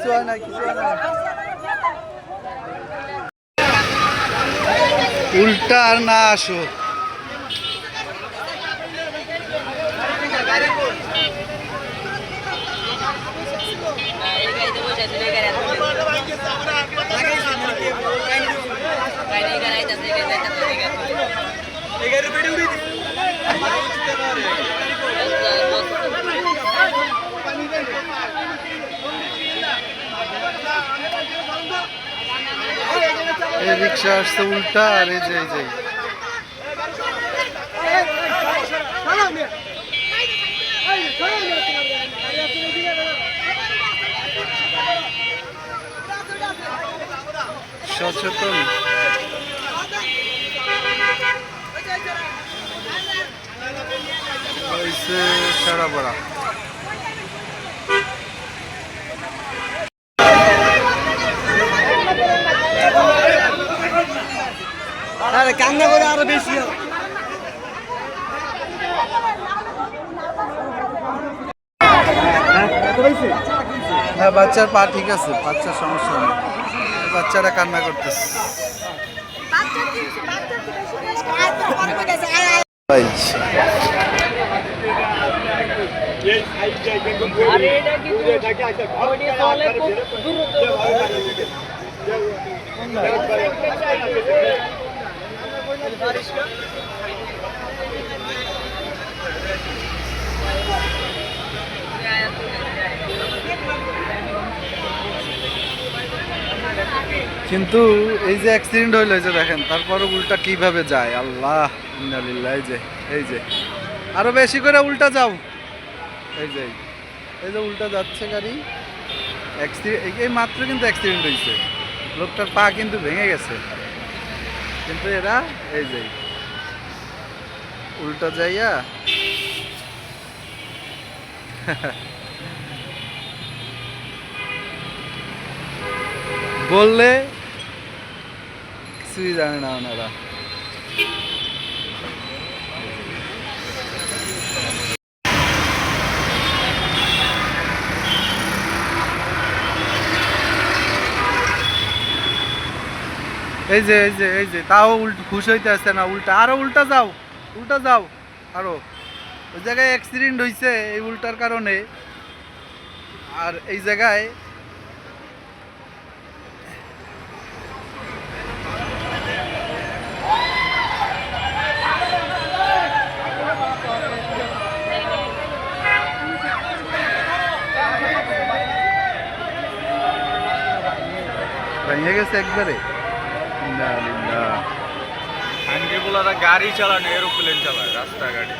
কিছু হয় না, কিছু হয় না। উল্টা আর না আসো। এই রিক্সা আসছে উল্টা, আর এই যে সচেতন হয়েছে সারা পড়া। কান্না করে আরো বেশি। হ্যাঁ, বাচ্চার পা ঠিক আছে, বাচ্চার সমস্যা নেই, বাচ্চারা কান্না করতেছে। কিন্তু এই যে অ্যাক্সিডেন্ট হইলো, এই যে দেখেন, তারপরও উল্টা কিভাবে যায়, আল্লাহ ইন্নালিল্লাহ। এই যে আরো বেশি করে উল্টা যাও। এই যে উল্টা যাচ্ছে গাড়ি। এই মাত্র কিন্তু অ্যাক্সিডেন্ট হয়েছে, লোকটার পা কিন্তু ভেঙে গেছে, কিন্তু এরা এই যে উল্টা যাইয়া বললে কিছুই জানে না ওনারা। এই যে তাও খুশ হইতে আসছে না, উল্টা আরো উল্টা যাও আরো। ওই জায়গায় অ্যাক্সিডেন্ট হয়েছে এই উল্টার কারণে, আর এই জায়গায় ভেঙে গেছে একবারে। গাড়ি চালানো, এরোপ্লেন চালায়, রাস্তা গাড়ি।